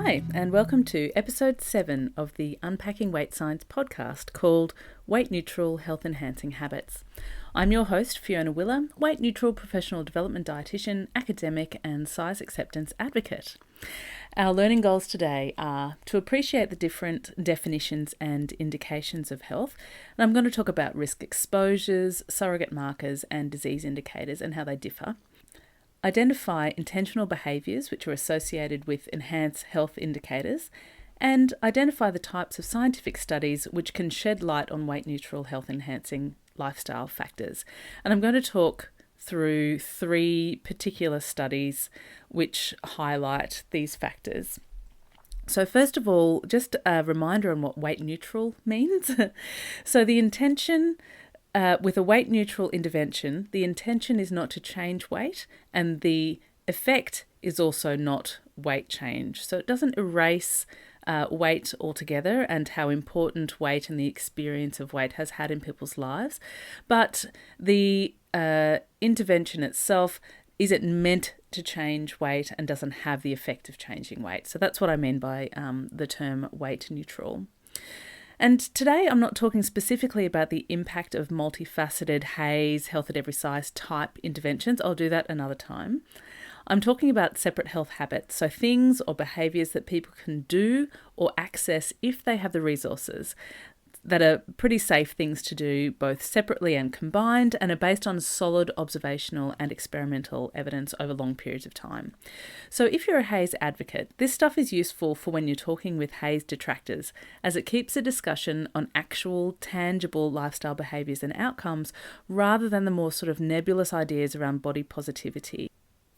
Hi, and welcome to episode 7 of the Unpacking Weight Science podcast called Weight Neutral Health Enhancing Habits. I'm your host, Fiona Willer, weight neutral professional development dietitian, academic, and size acceptance advocate. Our learning goals today are to appreciate the different definitions and indications of health. And I'm going to talk about risk exposures, surrogate markers, and disease indicators and how they differ. Identify intentional behaviours which are associated with enhanced health indicators, and identify the types of scientific studies which can shed light on weight neutral health enhancing lifestyle factors. And I'm going to talk through 3 particular studies which highlight these factors. So first of all, just a reminder on what weight neutral means. So the intention with a weight neutral intervention, the intention is not to change weight, and the effect is also not weight change. So it doesn't erase weight altogether and how important weight and the experience of weight has had in people's lives. But the intervention itself, is it meant to change weight and doesn't have the effect of changing weight? So that's what I mean by the term weight neutral. And today I'm not talking specifically about the impact of multifaceted HAES, health at every size type interventions. I'll do that another time. I'm talking about separate health habits, so things or behaviours that people can do or access if they have the resources, that are pretty safe things to do both separately and combined, and are based on solid observational and experimental evidence over long periods of time. So if you're a HAES advocate, this stuff is useful for when you're talking with HAES detractors, as it keeps the discussion on actual, tangible lifestyle behaviours and outcomes rather than the more sort of nebulous ideas around body positivity.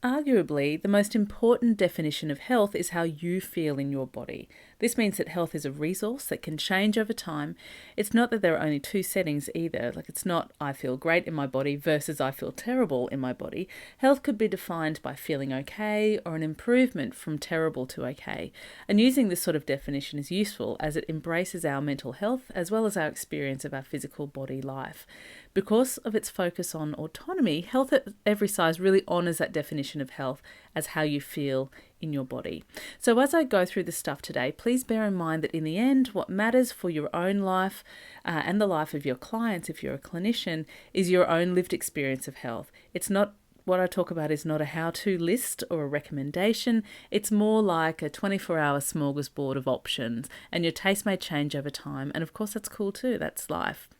Arguably, the most important definition of health is how you feel in your body. This means that health is a resource that can change over time. It's not that there are only 2 settings either. Like, it's not I feel great in my body versus I feel terrible in my body. Health could be defined by feeling okay or an improvement from terrible to okay. And using this sort of definition is useful as it embraces our mental health as well as our experience of our physical body life. Because of its focus on autonomy, health at every size really honours that definition of health as how you feel in your body. So as I go through this stuff today, please bear in mind that in the end, what matters for your own life and the life of your clients, if you're a clinician, is your own lived experience of health. It's not What I talk about is not a how-to list or a recommendation. It's more like a 24-hour smorgasbord of options, and your taste may change over time. And of course, that's cool too. That's life.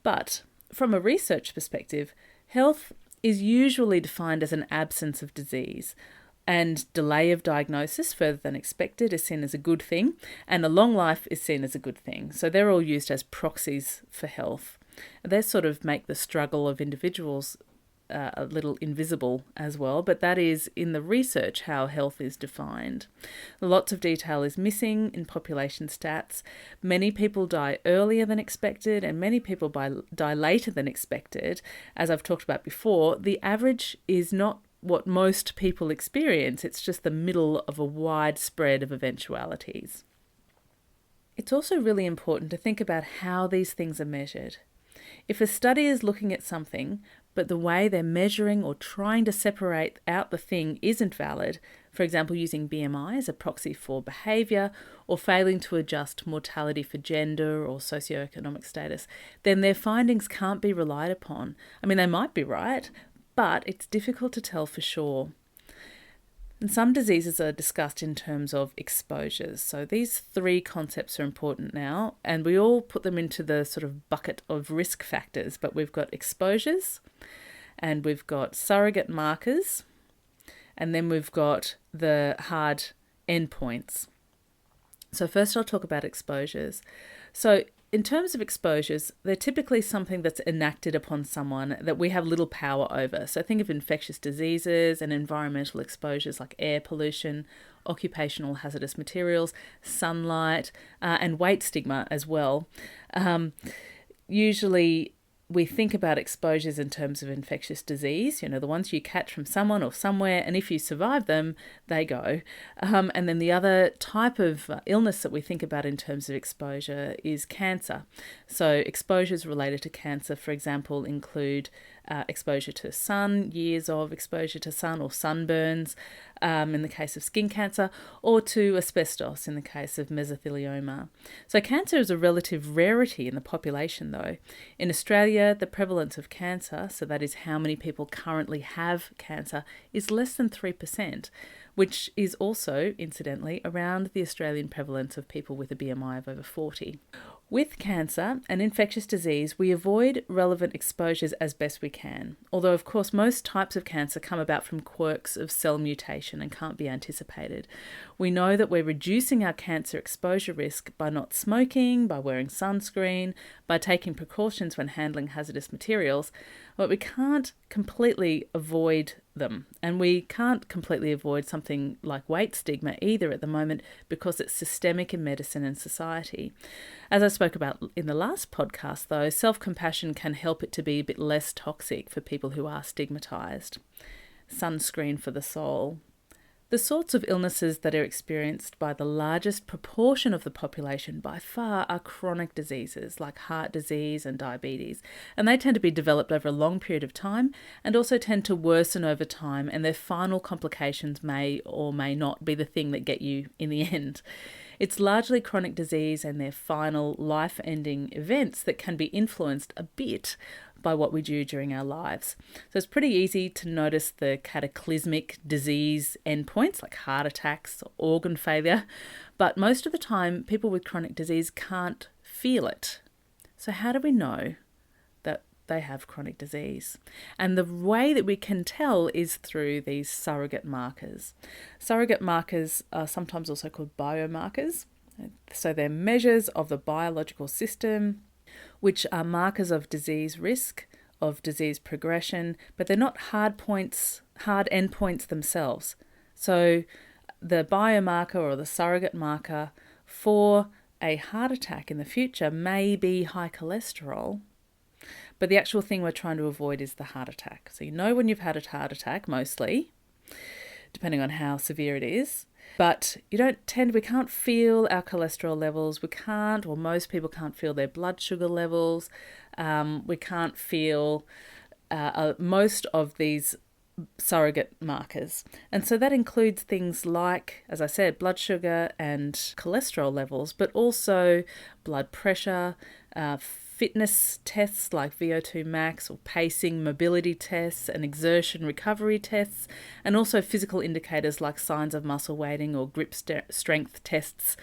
But from a research perspective, health is usually defined as an absence of disease, and delay of diagnosis further than expected is seen as a good thing, and a long life is seen as a good thing. So they're all used as proxies for health. They sort of make the struggle of individuals a little invisible as well, but that is in the research how health is defined. Lots of detail is missing in population stats. Many people die earlier than expected, and many people die later than expected. As I've talked about before, the average is not what most people experience. It's just the middle of a wide spread of eventualities. It's also really important to think about how these things are measured. If a study is looking at something, but the way they're measuring or trying to separate out the thing isn't valid, for example, using BMI as a proxy for behaviour or failing to adjust mortality for gender or socioeconomic status, then their findings can't be relied upon. I mean, they might be right, but it's difficult to tell for sure. And some diseases are discussed in terms of exposures. So these 3 concepts are important now, and we all put them into the sort of bucket of risk factors, but we've got exposures, and we've got surrogate markers, and then we've got the hard endpoints. So first I'll talk about exposures. So in terms of exposures, they're typically something that's enacted upon someone that we have little power over. So think of infectious diseases and environmental exposures like air pollution, occupational hazardous materials, sunlight, and weight stigma as well. Usually we think about exposures in terms of infectious disease, the ones you catch from someone or somewhere, and if you survive them, they go. And then the other type of illness that we think about in terms of exposure is cancer. So exposures related to cancer, for example, include exposure to sun, years of exposure to sun or sunburns in the case of skin cancer, or to asbestos in the case of mesothelioma. So cancer is a relative rarity in the population though. In Australia, the prevalence of cancer, so that is how many people currently have cancer, is less than 3%, which is also, incidentally, around the Australian prevalence of people with a BMI of over 40. With cancer and infectious disease, we avoid relevant exposures as best we can, although of course most types of cancer come about from quirks of cell mutation and can't be anticipated. We know that we're reducing our cancer exposure risk by not smoking, by wearing sunscreen, by taking precautions when handling hazardous materials, but we can't completely avoid them. And we can't completely avoid something like weight stigma either at the moment because it's systemic in medicine and society. As I spoke about in the last podcast, though, self-compassion can help it to be a bit less toxic for people who are stigmatised. Sunscreen for the soul. The sorts of illnesses that are experienced by the largest proportion of the population by far are chronic diseases like heart disease and diabetes, and they tend to be developed over a long period of time and also tend to worsen over time, and their final complications may or may not be the thing that get you in the end. It's largely chronic disease and their final life-ending events that can be influenced a bit by what we do during our lives. So it's pretty easy to notice the cataclysmic disease endpoints like heart attacks or organ failure, but most of the time people with chronic disease can't feel it. So how do we know that they have chronic disease? And the way that we can tell is through these surrogate markers. Surrogate markers are sometimes also called biomarkers. So they're measures of the biological system, which are markers of disease risk, of disease progression, but they're not hard endpoints themselves. So the biomarker or the surrogate marker for a heart attack in the future may be high cholesterol, but the actual thing we're trying to avoid is the heart attack. So you know when you've had a heart attack, mostly, depending on how severe it is. But we can't feel our cholesterol levels. Most people can't feel their blood sugar levels. We can't feel most of these surrogate markers. And so that includes things like, as I said, blood sugar and cholesterol levels, but also blood pressure, fitness tests like VO2 max or pacing, mobility tests and exertion recovery tests, and also physical indicators like signs of muscle weighting or grip strength tests,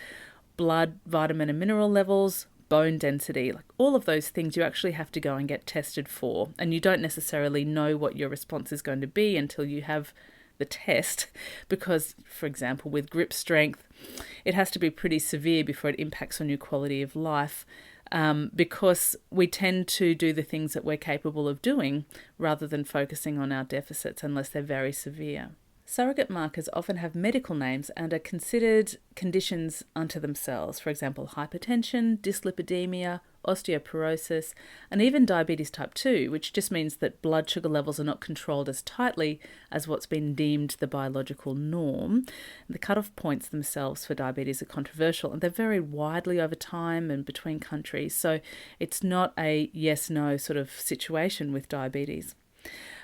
blood, vitamin and mineral levels, bone density, like all of those things you actually have to go and get tested for, and you don't necessarily know what your response is going to be until you have the test, because, for example, with grip strength, it has to be pretty severe before it impacts on your quality of life. Because we tend to do the things that we're capable of doing rather than focusing on our deficits unless they're very severe. Surrogate markers often have medical names and are considered conditions unto themselves, for example, hypertension, dyslipidemia, osteoporosis, and even diabetes type 2, which just means that blood sugar levels are not controlled as tightly as what's been deemed the biological norm. The cutoff points themselves for diabetes are controversial, and they vary widely over time and between countries, so it's not a yes-no sort of situation with diabetes.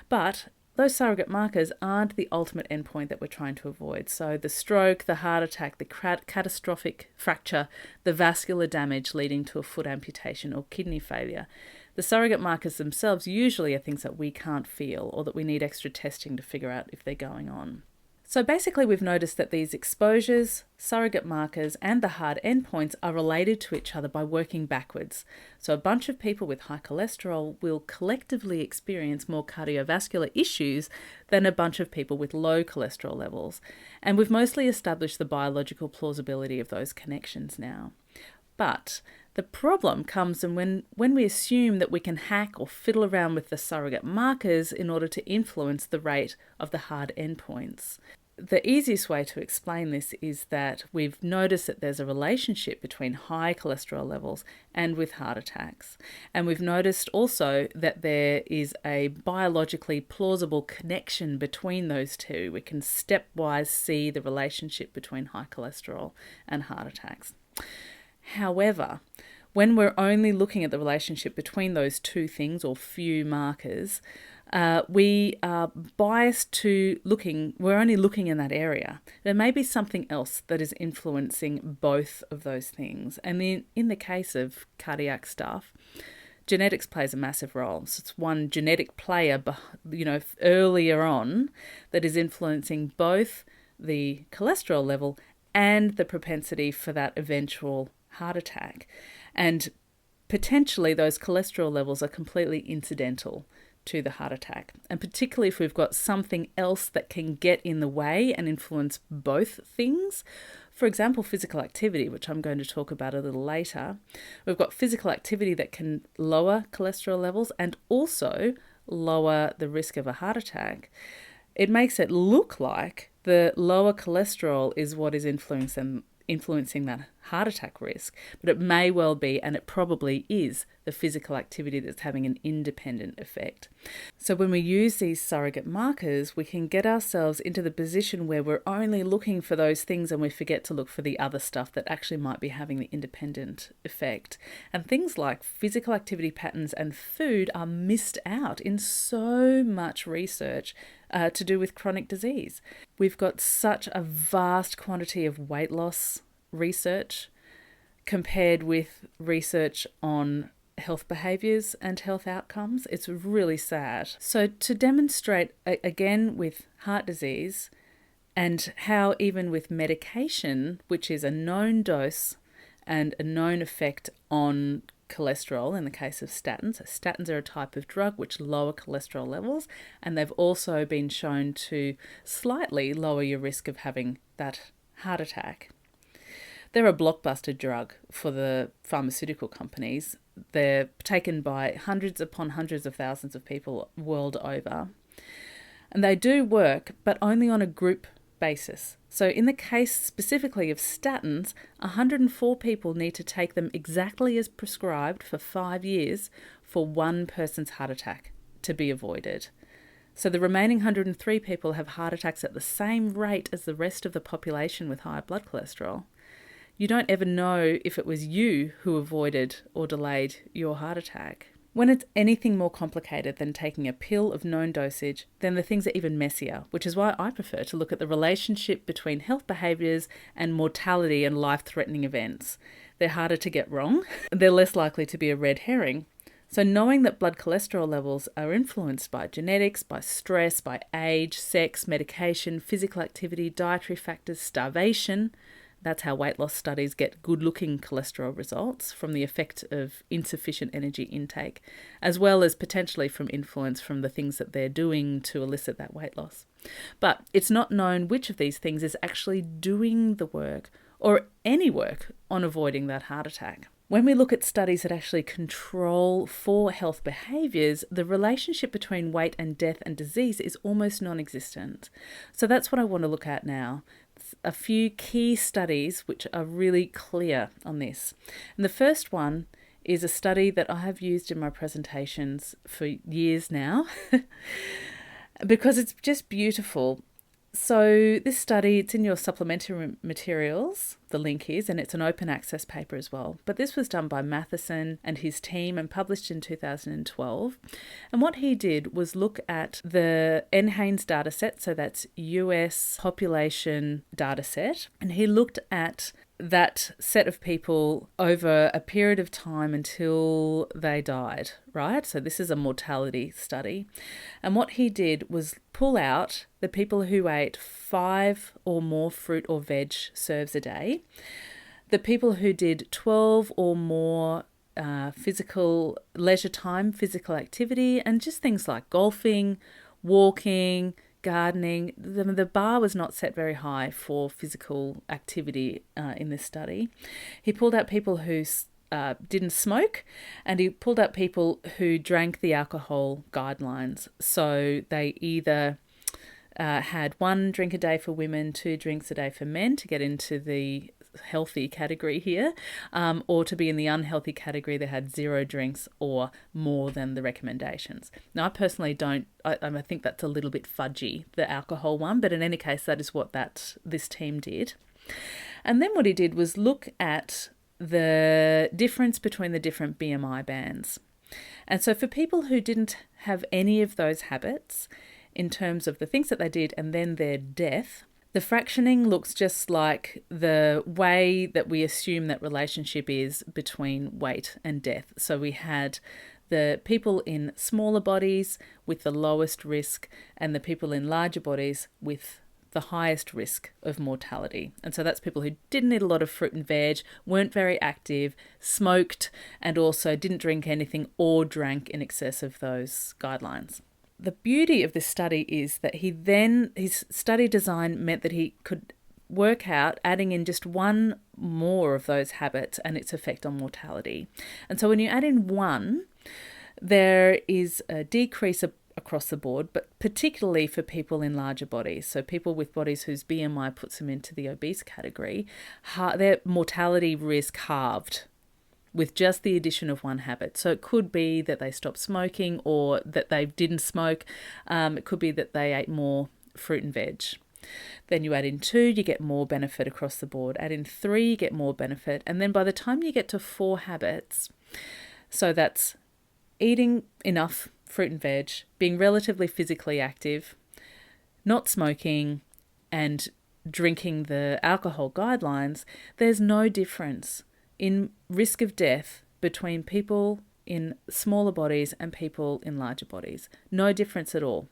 But those surrogate markers aren't the ultimate endpoint that we're trying to avoid. So the stroke, the heart attack, the catastrophic fracture, the vascular damage leading to a foot amputation or kidney failure. The surrogate markers themselves usually are things that we can't feel or that we need extra testing to figure out if they're going on. So basically we've noticed that these exposures, surrogate markers and the hard endpoints are related to each other by working backwards. So a bunch of people with high cholesterol will collectively experience more cardiovascular issues than a bunch of people with low cholesterol levels. And we've mostly established the biological plausibility of those connections now. But the problem comes when we assume that we can hack or fiddle around with the surrogate markers in order to influence the rate of the hard endpoints. The easiest way to explain this is that we've noticed that there's a relationship between high cholesterol levels and with heart attacks. And we've noticed also that there is a biologically plausible connection between those two. We can stepwise see the relationship between high cholesterol and heart attacks. However, when we're only looking at the relationship between those two things or few markers, we are biased to we're only looking in that area. There may be something else that is influencing both of those things. And in the case of cardiac stuff, genetics plays a massive role. So it's one genetic player, earlier on that is influencing both the cholesterol level and the propensity for that eventual heart attack. And potentially those cholesterol levels are completely incidental to the heart attack. And particularly if we've got something else that can get in the way and influence both things. For example, physical activity, which I'm going to talk about a little later. We've got physical activity that can lower cholesterol levels and also lower the risk of a heart attack. It makes it look like the lower cholesterol is what is influencing that heart attack risk, but it may well be, and it probably is, the physical activity that's having an independent effect. So when we use these surrogate markers, we can get ourselves into the position where we're only looking for those things and we forget to look for the other stuff that actually might be having the independent effect. And things like physical activity patterns and food are missed out in so much research to do with chronic disease. We've got such a vast quantity of weight loss research compared with research on health behaviours and health outcomes. It's really sad. So to demonstrate, again, with heart disease and how even with medication, which is a known dose and a known effect on cholesterol in the case of statins. So statins are a type of drug which lower cholesterol levels, and they've also been shown to slightly lower your risk of having that heart attack. They're a blockbuster drug for the pharmaceutical companies. They're taken by hundreds upon hundreds of thousands of people world over. And they do work, but only on a group basis. So in the case specifically of statins, 104 people need to take them exactly as prescribed for 5 years for one person's heart attack to be avoided. So the remaining 103 people have heart attacks at the same rate as the rest of the population with high blood cholesterol. You don't ever know if it was you who avoided or delayed your heart attack. When it's anything more complicated than taking a pill of known dosage, then the things are even messier, which is why I prefer to look at the relationship between health behaviours and mortality and life-threatening events. They're harder to get wrong. They're less likely to be a red herring. So knowing that blood cholesterol levels are influenced by genetics, by stress, by age, sex, medication, physical activity, dietary factors, starvation. That's how weight loss studies get good-looking cholesterol results, from the effect of insufficient energy intake, as well as potentially from influence from the things that they're doing to elicit that weight loss. But it's not known which of these things is actually doing the work or any work on avoiding that heart attack. When we look at studies that actually control for health behaviours, the relationship between weight and death and disease is almost non-existent. So that's what I want to look at now. A few key studies which are really clear on this. And the first one is a study that I have used in my presentations for years now because it's just beautiful. So this study, it's in your supplementary materials, the link is, and it's an open access paper as well. But this was done by Matheson and his team and published in 2012. And what he did was look at the NHANES data set, so that's US population data set, and he looked at that set of people over a period of time until they died, right? So this is a mortality study. And what he did was pull out the people who ate 5 or more fruit or veg serves a day, the people who did 12 or more physical leisure time, physical activity, and just things like golfing, walking, gardening. The bar was not set very high for physical activity in this study. He pulled out people who didn't smoke, and he pulled out people who drank the alcohol guidelines. So they either had 1 drink a day for women, 2 drinks a day for men to get into the healthy category here, or to be in the unhealthy category, they had 0 drinks or more than the recommendations. Now, I personally don't, I think that's a little bit fudgy, the alcohol one, but in any case, that is what this team did. And then what he did was look at the difference between the different BMI bands. And so for people who didn't have any of those habits in terms of the things that they did and then their death, the fractioning looks just like the way that we assume that relationship is between weight and death. So we had the people in smaller bodies with the lowest risk and the people in larger bodies with the highest risk of mortality. And so that's people who didn't eat a lot of fruit and veg, weren't very active, smoked, and also didn't drink anything or drank in excess of those guidelines. The beauty of this study is that his study design meant that he could work out adding in just one more of those habits and its effect on mortality. And so when you add in one, there is a decrease across the board, but particularly for people in larger bodies. So people with bodies whose BMI puts them into the obese category, their mortality risk halved with just the addition of one habit. So it could be that they stopped smoking or that they didn't smoke. It could be that they ate more fruit and veg. Then you add in 2, you get more benefit across the board. Add in 3, you get more benefit. And then by the time you get to 4 habits, so that's eating enough fruit and veg, being relatively physically active, not smoking, and drinking the alcohol guidelines, there's no difference in risk of death between people in smaller bodies and people in larger bodies. No difference at all.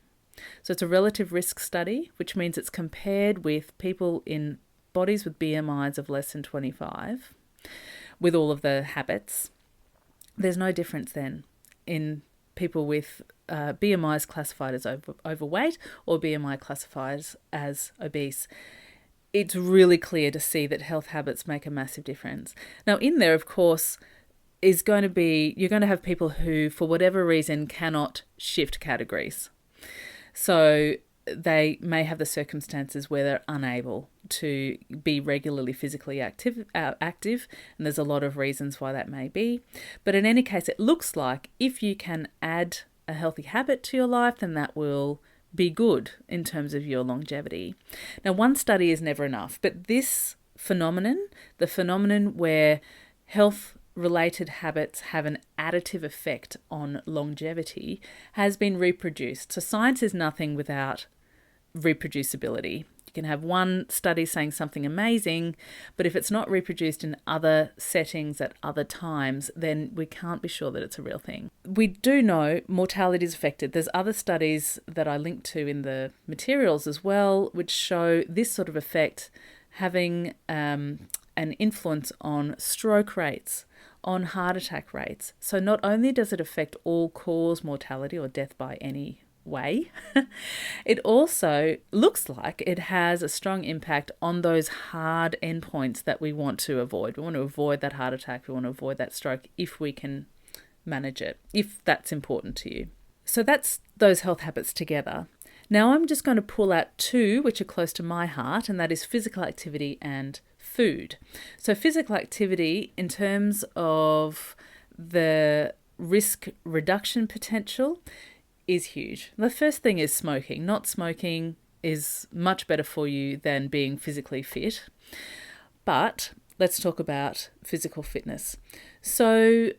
So it's a relative risk study, which means it's compared with people in bodies with BMIs of less than 25 with all of the habits. There's no difference then in people with BMIs classified as overweight or BMI classified as obese. It's really clear to see that health habits make a massive difference. Now, in there, of course, you're going to have people who, for whatever reason, cannot shift categories. So they may have the circumstances where they're unable to be regularly physically active, and there's a lot of reasons why that may be. But in any case, it looks like if you can add a healthy habit to your life, then that will be good in terms of your longevity. Now, one study is never enough, but this phenomenon, the phenomenon where health-related habits have an additive effect on longevity, has been reproduced. So science is nothing without reproducibility. You can have one study saying something amazing, but if it's not reproduced in other settings at other times, then we can't be sure that it's a real thing. We do know mortality is affected. There's other studies that I linked to in the materials as well, which show this sort of effect having an influence on stroke rates, on heart attack rates. So not only does it affect all-cause mortality or death by any way, it also looks like it has a strong impact on those hard endpoints that we want to avoid. We want to avoid that heart attack. We want to avoid that stroke if we can manage it, if that's important to you. So that's those health habits together. Now I'm just going to pull out 2 which are close to my heart, and that is physical activity and food. So physical activity, in terms of the risk reduction potential, is huge. The first thing is smoking. Not smoking is much better for you than being physically fit. But let's talk about physical fitness. So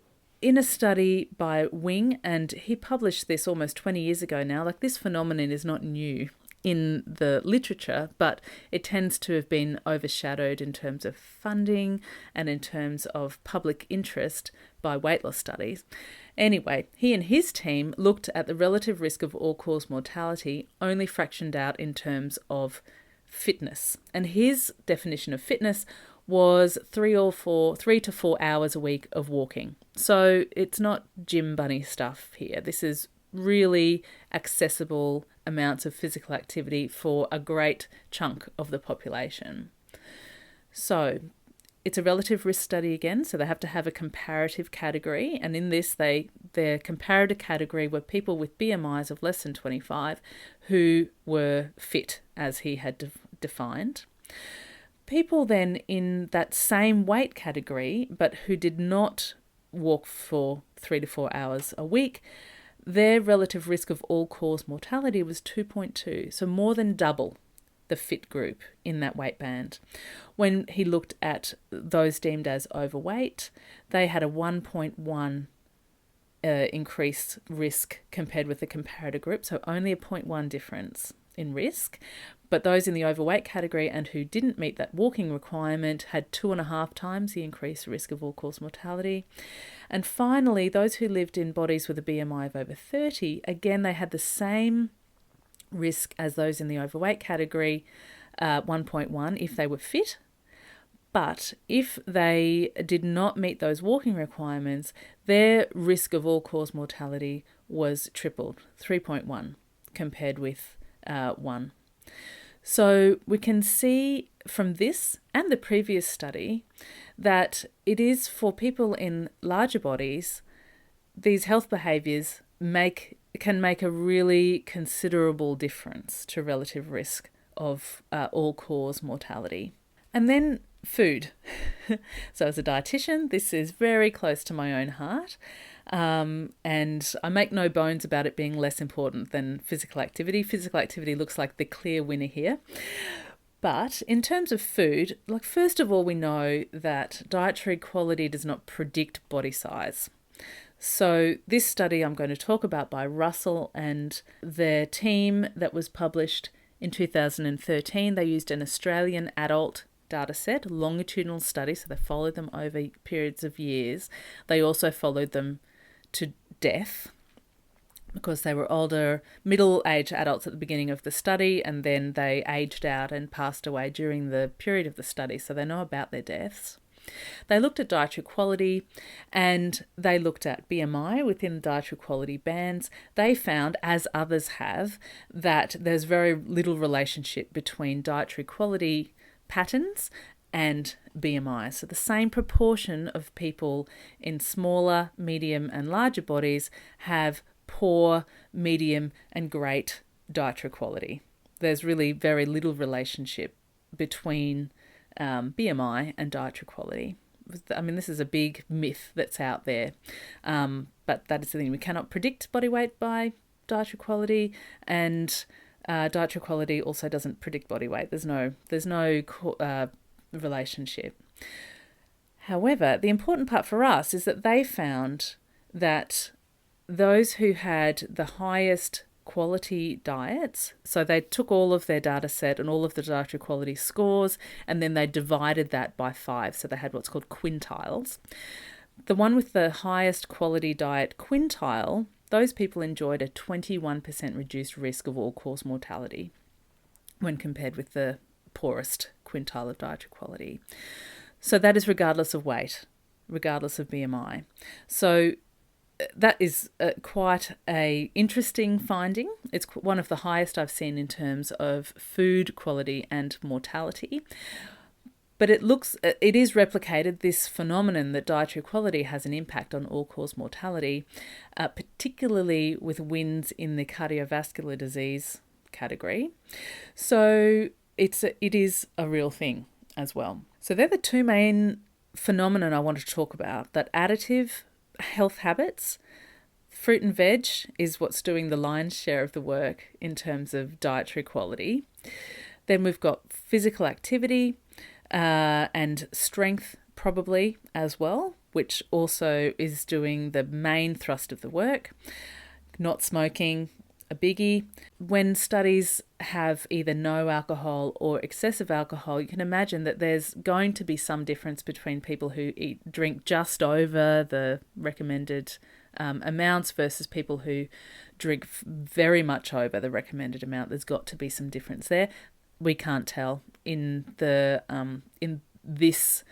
in a study by Wing, and he published this almost 20 years ago now, like this phenomenon is not new in the literature, but it tends to have been overshadowed in terms of funding and in terms of public interest by weight loss studies. Anyway, he and his team looked at the relative risk of all-cause mortality only fractioned out in terms of fitness. And his definition of fitness was 3 to 4 hours a week of walking. So it's not gym bunny stuff here. This is really accessible amounts of physical activity for a great chunk of the population. So it's a relative risk study again, so they have to have a comparative category, and in this their comparative category were people with BMIs of less than 25 who were fit as he had defined. People then in that same weight category but who did not walk for 3 to 4 hours a week, their relative risk of all-cause mortality was 2.2, so more than double the fit group in that weight band. When he looked at those deemed as overweight, they had a 1.1 increased risk compared with the comparator group, so only a 0.1 difference in risk. But those in the overweight category and who didn't meet that walking requirement had 2.5 times the increased risk of all-cause mortality. And finally, those who lived in bodies with a BMI of over 30, again, they had the same risk as those in the overweight category, 1.1 if they were fit. But if they did not meet those walking requirements, their risk of all-cause mortality was tripled, 3.1 compared with 1. So we can see from this and the previous study that it is for people in larger bodies, these health behaviours can make a really considerable difference to relative risk of all-cause mortality. And then food. So as a dietitian, this is very close to my own heart. And I make no bones about it being less important than physical activity. Physical activity looks like the clear winner here. But in terms of food, first of all, we know that dietary quality does not predict body size. So this study I'm going to talk about by Russell and their team that was published in 2013, they used an Australian adult data set, longitudinal study, so they followed them over periods of years. They also followed them to death because they were older, middle-aged adults at the beginning of the study, and then they aged out and passed away during the period of the study, so they know about their deaths. They looked at dietary quality and they looked at BMI within dietary quality bands. They found, as others have, that there's very little relationship between dietary quality patterns and BMI. So the same proportion of people in smaller, medium and larger bodies have poor, medium and great dietary quality. There's really very little relationship between BMI and dietary quality. I mean, this is a big myth that's out there, but that is the thing. We cannot predict body weight by dietary quality, and dietary quality also doesn't predict body weight. There's no relationship. However, the important part for us is that they found that those who had the highest quality diets, so they took all of their data set and all of the dietary quality scores, and then they divided that by 5. So they had what's called quintiles. The one with the highest quality diet quintile, those people enjoyed a 21% reduced risk of all-cause mortality when compared with the poorest quintile of dietary quality. So that is regardless of weight, regardless of BMI. So that is quite an interesting finding. It's one of the highest I've seen in terms of food quality and mortality. But it is replicated, this phenomenon that dietary quality has an impact on all-cause mortality, particularly with wins in the cardiovascular disease category. So it is a real thing as well. So they're the two main phenomena I want to talk about, that additive health habits, fruit and veg is what's doing the lion's share of the work in terms of dietary quality. Then we've got physical activity and strength probably as well, which also is doing the main thrust of the work. Not smoking, a biggie. When studies have either no alcohol or excessive alcohol, you can imagine that there's going to be some difference between people who drink just over the recommended amounts versus people who drink very much over the recommended amount. There's got to be some difference there. We can't tell in this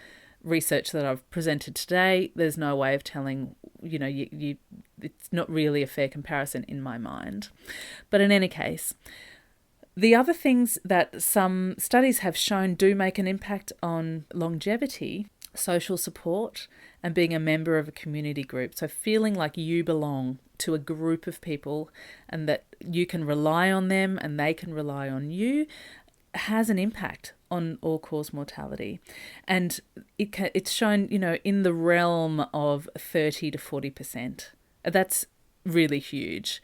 research that I've presented today. There's no way of telling. It's not really a fair comparison in my mind. But in any case, the other things that some studies have shown do make an impact on longevity, social support, and being a member of a community group. So feeling like you belong to a group of people and that you can rely on them and they can rely on you has an impact on all-cause mortality. And it's shown, in the realm of 30 to 40%. That's really huge.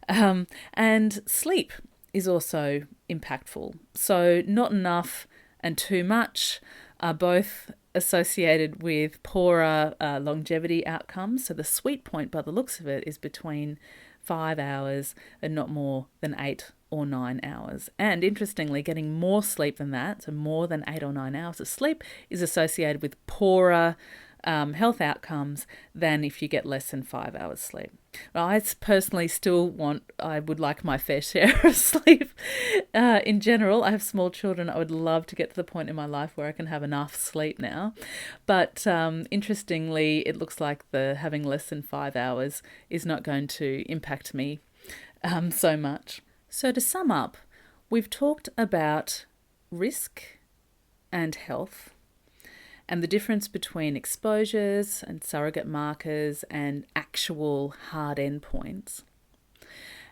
And sleep is also impactful. So not enough and too much are both associated with poorer longevity outcomes. So the sweet point by the looks of it is between 5 hours and not more than 8 or 9 hours. And interestingly, getting more sleep than that, so more than 8 or 9 hours of sleep, is associated with poorer health outcomes than if you get less than 5 hours sleep. I personally I would like my fair share of sleep. In general, I have small children. I would love to get to the point in my life where I can have enough sleep now. But interestingly, it looks like having less than 5 hours is not going to impact me so much. So to sum up, we've talked about risk and health, and the difference between exposures and surrogate markers and actual hard endpoints.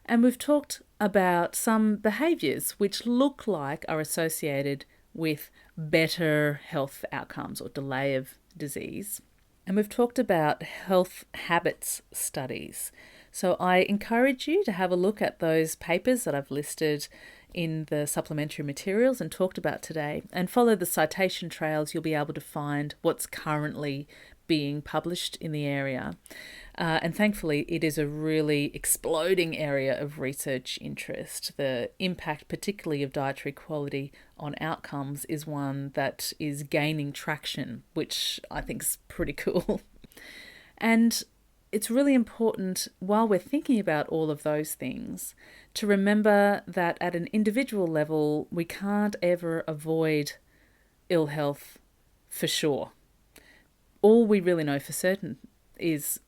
And we've talked about some behaviours which look like are associated with better health outcomes or delay of disease. And we've talked about health habits studies. So I encourage you to have a look at those papers that I've listed in the supplementary materials and talked about today, and follow the citation trails. You'll be able to find what's currently being published in the area. And thankfully, it is a really exploding area of research interest. The impact, particularly of dietary quality on outcomes, is one that is gaining traction, which I think is pretty cool. And it's really important, while we're thinking about all of those things, to remember that at an individual level, we can't ever avoid ill health for sure. All we really know for certain is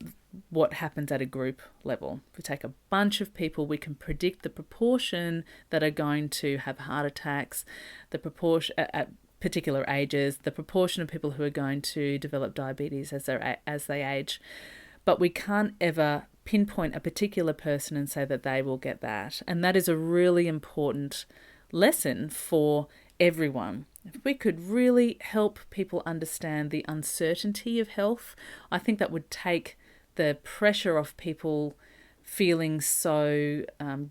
what happens at a group level. If we take a bunch of people, we can predict the proportion that are going to have heart attacks, the proportion at particular ages, the proportion of people who are going to develop diabetes as they age. But we can't ever pinpoint a particular person and say that they will get that. And that is a really important lesson for everyone. If we could really help people understand the uncertainty of health, I think that would take the pressure off people feeling so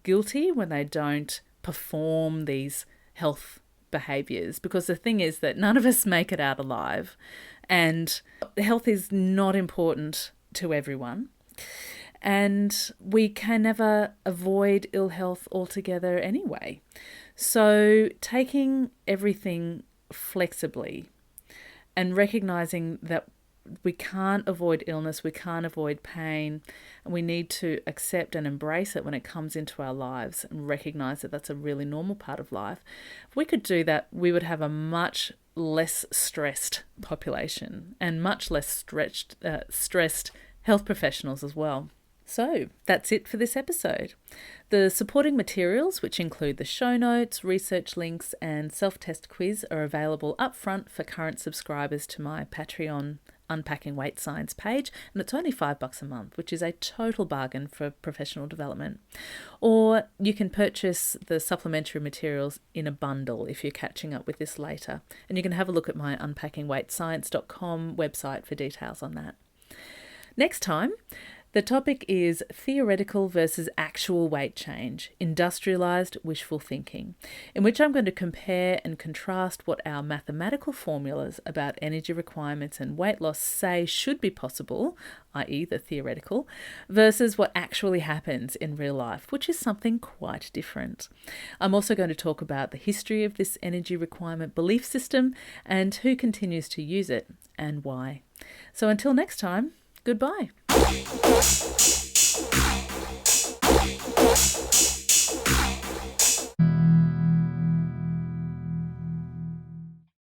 guilty when they don't perform these health behaviours. Because the thing is that none of us make it out alive, and health is not important to everyone. And we can never avoid ill health altogether anyway. So taking everything flexibly and recognizing that we can't avoid illness, we can't avoid pain, and we need to accept and embrace it when it comes into our lives and recognize that that's a really normal part of life. If we could do that, we would have a much less stressed population and much less stressed health professionals as well. So that's it for this episode. The supporting materials, which include the show notes, research links, and self-test quiz, are available up front for current subscribers to my Patreon Unpacking Weight Science page, and it's only $5 a month, which is a total bargain for professional development. Or you can purchase the supplementary materials in a bundle if you're catching up with this later. And you can have a look at my unpackingweightscience.com website for details on that. Next time, the topic is theoretical versus actual weight change, industrialised wishful thinking, in which I'm going to compare and contrast what our mathematical formulas about energy requirements and weight loss say should be possible, i.e. the theoretical, versus what actually happens in real life, which is something quite different. I'm also going to talk about the history of this energy requirement belief system and who continues to use it and why. So until next time, goodbye.